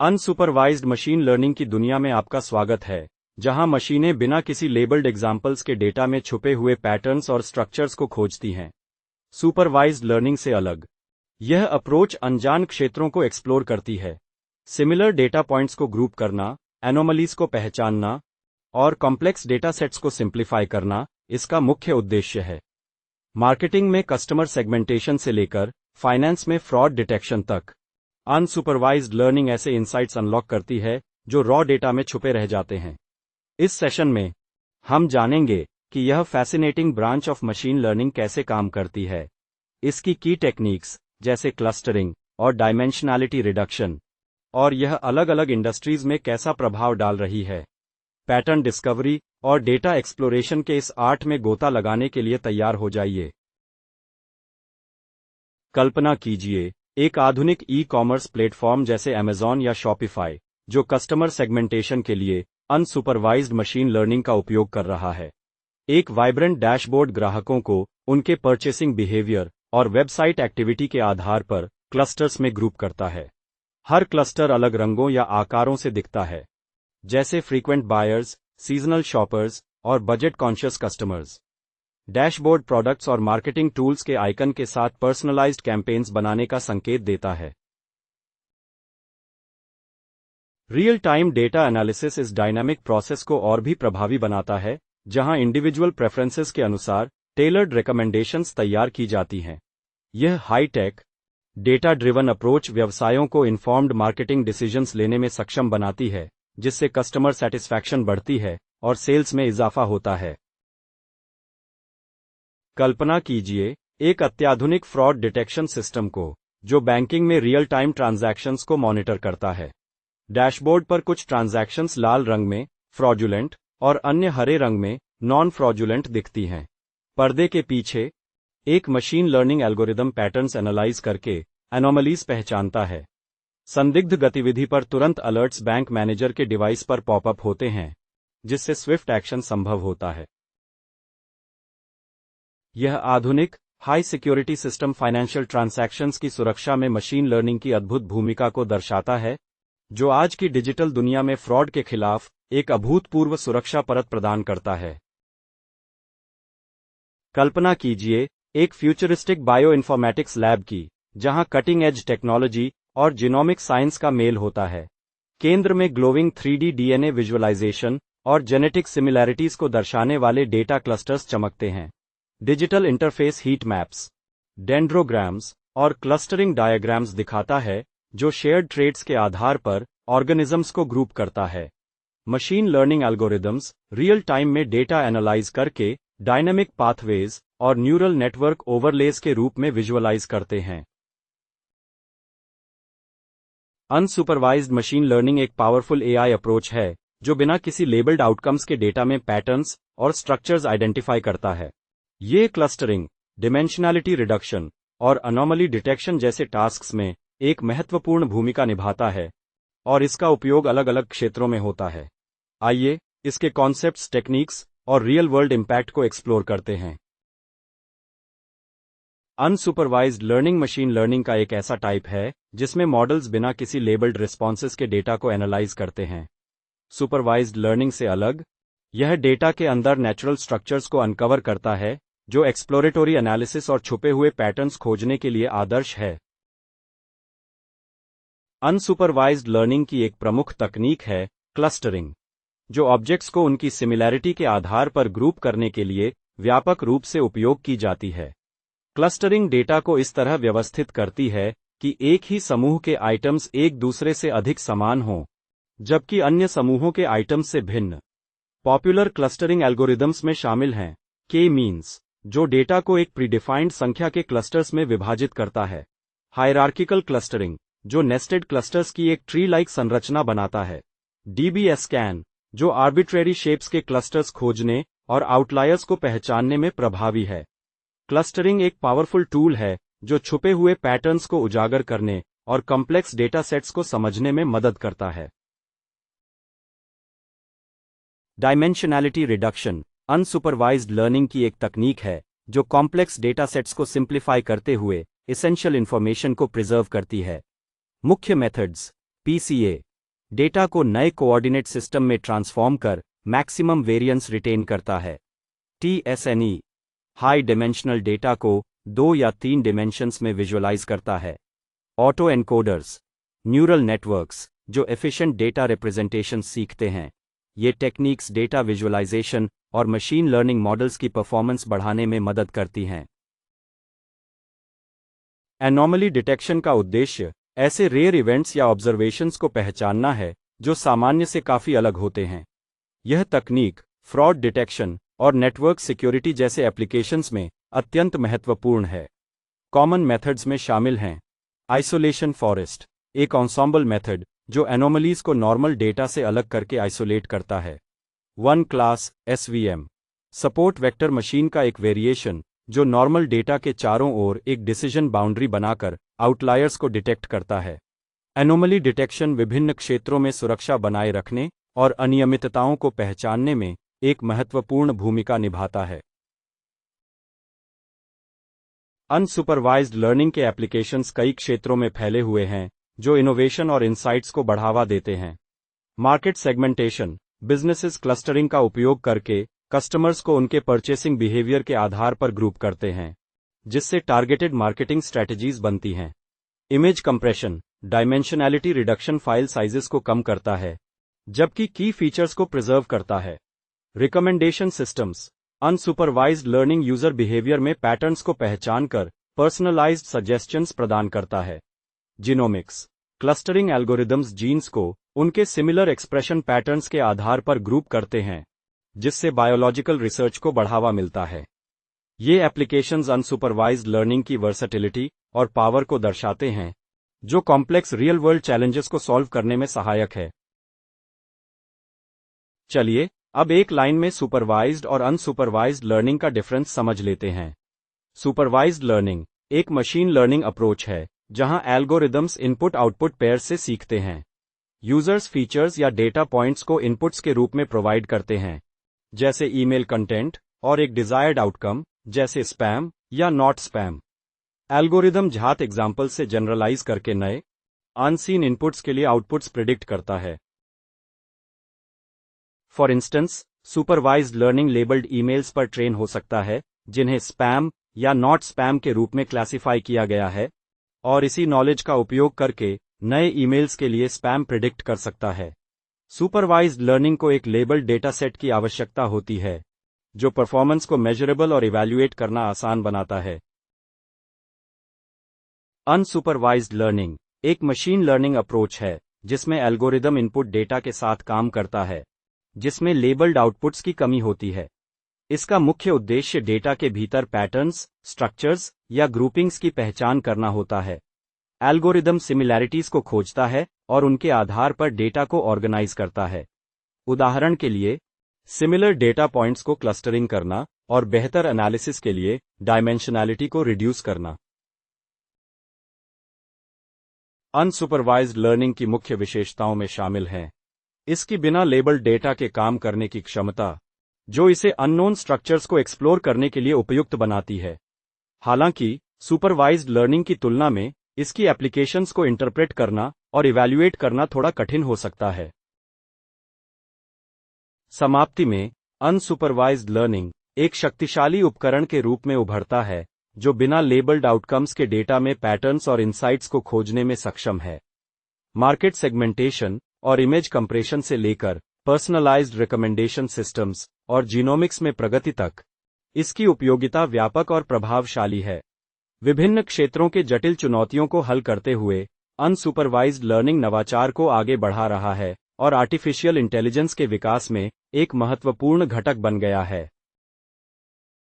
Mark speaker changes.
Speaker 1: Unsupervised machine learning की दुनिया में आपका स्वागत है, जहां मशीनें बिना किसी लेबल्ड एग्जाम्पल्स के डेटा में छुपे हुए पैटर्न्स और स्ट्रक्चर्स को खोजती हैं। सुपरवाइज्ड लर्निंग से अलग यह अप्रोच अनजान क्षेत्रों को एक्सप्लोर करती है। सिमिलर डेटा पॉइंट्स को ग्रुप करना, एनोमलीज को पहचानना और कॉम्प्लेक्स डेटा सेट्स को सिंप्लीफाई करना इसका मुख्य उद्देश्य है। मार्केटिंग में कस्टमर सेगमेंटेशन से लेकर फाइनेंस में फ्रॉड डिटेक्शन तक, अनसुपरवाइज्ड लर्निंग ऐसे इनसाइट्स अनलॉक करती है जो रॉ डेटा में छुपे रह जाते हैं। इस सेशन में हम जानेंगे कि यह fascinating branch of machine learning कैसे काम करती है, इसकी की टेक्निक्स जैसे क्लस्टरिंग और डायमेंशनैलिटी रिडक्शन, और यह अलग अलग इंडस्ट्रीज में कैसा प्रभाव डाल रही है। पैटर्न डिस्कवरी और डेटा एक्सप्लोरेशन के इस आर्ट में गोता लगाने के लिए तैयार हो जाइए। कल्पना कीजिए एक आधुनिक ई-कॉमर्स प्लेटफॉर्म जैसे अमेज़न या शॉपिफाई, जो कस्टमर सेगमेंटेशन के लिए अनसुपरवाइज्ड मशीन लर्निंग का उपयोग कर रहा है। एक वाइब्रेंट डैशबोर्ड ग्राहकों को उनके परचेसिंग बिहेवियर और वेबसाइट एक्टिविटी के आधार पर क्लस्टर्स में ग्रुप करता है। हर क्लस्टर अलग रंगों या आकारों से दिखता है, जैसे फ्रीक्वेंट बायर्स, सीजनल शॉपर्स और budget conscious customers. Dashboard products और मार्केटिंग टूल्स के आइकन के साथ पर्सनलाइज्ड कैंपेन्स बनाने का संकेत देता है। रियल टाइम डेटा एनालिसिस इस डायनामिक प्रोसेस को और भी प्रभावी बनाता है, जहां इंडिविजुअल प्रेफरेंसेस के अनुसार टेलर्ड रिकमेंडेशंस तैयार की जाती हैं। यह हाई-टेक, डेटा ड्रिवन अप्रोच व्यवसायों को इन्फॉर्म्ड मार्केटिंग डिसीजंस लेने में सक्षम बनाती है, जिससे कस्टमर सेटिस्फैक्शन बढ़ती है और सेल्स में इजाफा होता है। कल्पना कीजिए एक अत्याधुनिक फ्रॉड डिटेक्शन सिस्टम को, जो बैंकिंग में रियल टाइम ट्रांजैक्शंस को मॉनिटर करता है। डैशबोर्ड पर कुछ ट्रांजैक्शंस लाल रंग में फ्रॉडुलेंट और अन्य हरे रंग में नॉन फ्रॉडुलेंट दिखती हैं। पर्दे के पीछे एक machine learning algorithm patterns analyse करके एनोमलीज पहचानता है। संदिग्ध गतिविधि पर तुरंत अलर्ट्स बैंक मैनेजर के डिवाइस पर पॉपअप होते हैं, जिससे स्विफ्ट एक्शन संभव होता है। यह आधुनिक, high security system financial transactions की सुरक्षा में मशीन लर्निंग की अद्भुत भूमिका को दर्शाता है, जो आज की डिजिटल दुनिया में फ्रॉड के खिलाफ एक अभूतपूर्व सुरक्षा परत प्रदान करता है। कल्पना कीजिए एक फ्यूचरिस्टिक बायोइन्फॉर्मेटिक्स लैब की, जहां कटिंग एज टेक्नोलॉजी और जीनोमिक साइंस का मेल होता है। केंद्र में ग्लोविंग 3D डीएनए विजुअलाइजेशन और जेनेटिक सिमिलैरिटीज को दर्शाने वाले डेटा क्लस्टर्स चमकते हैं। डिजिटल इंटरफेस हीट मैप्स, डेंड्रोग्राम्स और क्लस्टरिंग डायग्राम्स दिखाता है, जो शेयर्ड ट्रेट्स के आधार पर ऑर्गेनिजम्स को ग्रुप करता है। Machine learning algorithms real time में डेटा एनालाइज करके डायनामिक पाथवेज और न्यूरल नेटवर्क ओवरलेज के रूप में विजुअलाइज करते हैं। अनसुपरवाइज्ड मशीन लर्निंग एक पावरफुल एआई अप्रोच है, जो बिना किसी लेबल्ड आउटकम्स के डेटा में पैटर्न्स और स्ट्रक्चर्स आइडेंटिफाई करता है। ये क्लस्टरिंग, डिमेंशनैलिटी रिडक्शन और अनोमली डिटेक्शन जैसे टास्क्स में एक महत्वपूर्ण भूमिका निभाता है, और इसका उपयोग अलग अलग क्षेत्रों में होता है। आइए इसके कॉन्सेप्ट्स, टेक्निक्स और रियल वर्ल्ड इम्पैक्ट को एक्सप्लोर करते हैं। अनसुपरवाइज्ड लर्निंग मशीन लर्निंग का एक ऐसा टाइप है जिसमें मॉडल्स बिना किसी लेबल्ड रिस्पॉन्सेस के डेटा को एनालाइज करते हैं। सुपरवाइज्ड लर्निंग से अलग, यह डेटा के अंदर नेचुरल स्ट्रक्चर्स को अनकवर करता है, जो एक्सप्लोरेटरी एनालिसिस और छुपे हुए पैटर्न्स खोजने के लिए आदर्श है। अनसुपरवाइज्ड लर्निंग की एक प्रमुख तकनीक है क्लस्टरिंग, जो ऑब्जेक्ट्स को उनकी सिमिलैरिटी के आधार पर ग्रुप करने के लिए व्यापक रूप से उपयोग की जाती है। क्लस्टरिंग डेटा को इस तरह व्यवस्थित करती है कि एक ही समूह के आइटम्स एक दूसरे से अधिक समान हों, जबकि अन्य समूहों के आइटम्स से भिन्न। पॉपुलर क्लस्टरिंग एल्गोरिदम्स में शामिल हैं के मीन्स, जो डेटा को एक प्रीडिफाइंड संख्या के क्लस्टर्स में विभाजित करता है। हायरार्किकल क्लस्टरिंग, जो नेस्टेड क्लस्टर्स की एक ट्री लाइक संरचना बनाता है। डीबीएसकैन, जो आर्बिट्रेरी शेप्स के क्लस्टर्स खोजने और आउटलायर्स को पहचानने में प्रभावी है। क्लस्टरिंग एक पावरफुल टूल है जो छुपे हुए पैटर्न्स को उजागर करने और कॉम्प्लेक्स डेटा सेट्स को समझने में मदद करता है। डायमेंशनैलिटी रिडक्शन अनसुपरवाइज्ड लर्निंग की एक तकनीक है जो कॉम्प्लेक्स डेटा सेट्स को सिंप्लीफाई करते हुए एसेंशियल इंफॉर्मेशन को प्रिजर्व करती है। मुख्य मेथड्स: पीसीए डेटा को नए कोऑर्डिनेट सिस्टम में ट्रांसफॉर्म कर मैक्सिमम वेरिएंस रिटेन करता है। TSNE हाई डिमेंशनल डेटा को 2 या 3 डिमेंशंस में विजुअलाइज करता है। ऑटो एनकोडर्स न्यूरल नेटवर्क्स जो एफिशिएंट डेटा रिप्रेजेंटेशन सीखते हैं। ये टेक्निक्स डेटा विजुअलाइजेशन और मशीन लर्निंग मॉडल्स की परफॉर्मेंस बढ़ाने में मदद करती हैं। एनोमली डिटेक्शन का उद्देश्य ऐसे रेयर इवेंट्स या ऑब्जर्वेशंस को पहचानना है जो सामान्य से काफी अलग होते हैं। यह तकनीक फ्रॉड डिटेक्शन और नेटवर्क सिक्योरिटी जैसे एप्लीकेशंस में अत्यंत महत्वपूर्ण है। कॉमन मेथड्स में शामिल हैं आइसोलेशन फॉरेस्ट, एक एन्सेम्बल मेथड जो एनोमलीज को नॉर्मल डेटा से अलग करके आइसोलेट करता है। One class SVM support vector machine का एक वेरिएशन जो नॉर्मल डेटा के चारों ओर एक डिसीजन बाउंड्री बनाकर आउटलायर्स को डिटेक्ट करता है। एनोमली डिटेक्शन विभिन्न क्षेत्रों में सुरक्षा बनाए रखने और अनियमितताओं को पहचानने में एक महत्वपूर्ण भूमिका निभाता है। अनसुपरवाइज्ड लर्निंग के एप्लीकेशंस कई क्षेत्रों में फैले हुए हैं जो इनोवेशन और इनसाइट्स को बढ़ावा देते हैं। मार्केट सेगमेंटेशन बिजनेसेस क्लस्टरिंग का उपयोग करके कस्टमर्स को उनके परचेसिंग बिहेवियर के आधार पर ग्रुप करते हैं, जिससे टारगेटेड मार्केटिंग स्ट्रैटेजीज बनती हैं। Image compression dimensionality reduction file sizes को कम करता है, जबकि की फीचर्स को प्रिजर्व करता है। Recommendation systems unsupervised learning user behaviour में पैटर्न्स को पहचानकर पर्सनलाइज्ड सजेशंस प्रदान करता है। जीनोमिक्स क्लस्टरिंग एल्गोरिदम्स जीन्स को उनके सिमिलर एक्सप्रेशन पैटर्न्स के आधार पर ग्रुप करते हैं, जिससे बायोलॉजिकल रिसर्च को बढ़ावा मिलता है। ये एप्लीकेशंस अनसुपरवाइज्ड लर्निंग की वर्सेटिलिटी और पावर को दर्शाते हैं, जो कॉम्प्लेक्स रियल वर्ल्ड चैलेंजेस को सॉल्व करने में सहायक है। चलिए अब एक लाइन में सुपरवाइज्ड और अनसुपरवाइज्ड लर्निंग का डिफरेंस समझ लेते हैं। सुपरवाइज्ड लर्निंग एक मशीन लर्निंग अप्रोच है जहां एल्गोरिदम्स इनपुट आउटपुट पेयर्स से सीखते हैं। यूजर्स फीचर्स या डेटा पॉइंट्स को इनपुट्स के रूप में प्रोवाइड करते हैं, जैसे ईमेल कंटेंट, और एक डिजायर्ड आउटकम जैसे स्पैम या नॉट स्पैम। एल्गोरिदम झात एग्जाम्पल से जनरलाइज करके नए अनसीन इनपुट्स के लिए आउटपुट्स प्रिडिक्ट करता है। For instance, supervised learning labelled emails पर ट्रेन हो सकता है जिन्हें स्पैम या नॉट स्पैम के रूप में क्लासिफाई किया गया है, और इसी नॉलेज का उपयोग करके नए ईमेल्स के लिए स्पैम प्रिडिक्ट कर सकता है। सुपरवाइज्ड लर्निंग को एक लेबल्ड डेटा सेट की आवश्यकता होती है, जो परफॉर्मेंस को मेजरेबल और इवैल्यूएट करना आसान बनाता है। अनसुपरवाइज्ड लर्निंग एक मशीन लर्निंग अप्रोच है जिसमें एल्गोरिदम इनपुट डेटा के साथ काम करता है, जिसमें लेबल्ड आउटपुट्स की कमी होती है। इसका मुख्य उद्देश्य डेटा के भीतर पैटर्न्स, स्ट्रक्चर्स या ग्रुपिंग्स की पहचान करना होता है। एल्गोरिदम सिमिलैरिटीज को खोजता है और उनके आधार पर डेटा को ऑर्गेनाइज करता है। उदाहरण के लिए, सिमिलर डेटा पॉइंट्स को क्लस्टरिंग करना और बेहतर एनालिसिस के लिए डायमेंशनैलिटी को रिड्यूस करना। अनसुपरवाइज्ड लर्निंग की मुख्य विशेषताओं में शामिल हैं इसकी बिना लेबल्ड डेटा के काम करने की क्षमता, जो इसे अननोन स्ट्रक्चर्स को एक्सप्लोर करने के लिए उपयुक्त बनाती है। हालांकि सुपरवाइज्ड लर्निंग की तुलना में इसकी एप्लीकेशंस को इंटरप्रेट करना और इवैल्यूएट करना थोड़ा कठिन हो सकता है। समाप्ति में, अनसुपरवाइज्ड लर्निंग एक शक्तिशाली उपकरण के रूप में उभरता है जो बिना लेबल्ड आउटकम्स के डेटा में पैटर्न्स और इनसाइट्स को खोजने में सक्षम है। मार्केट सेगमेंटेशन और इमेज कंप्रेशन से लेकर पर्सनलाइज्ड रिकमेंडेशन सिस्टम्स और जीनोमिक्स में प्रगति तक, इसकी उपयोगिता व्यापक और प्रभावशाली है। विभिन्न क्षेत्रों के जटिल चुनौतियों को हल करते हुए अनसुपरवाइज्ड लर्निंग नवाचार को आगे बढ़ा रहा है और आर्टिफिशियल इंटेलिजेंस के विकास में एक महत्वपूर्ण घटक बन गया है।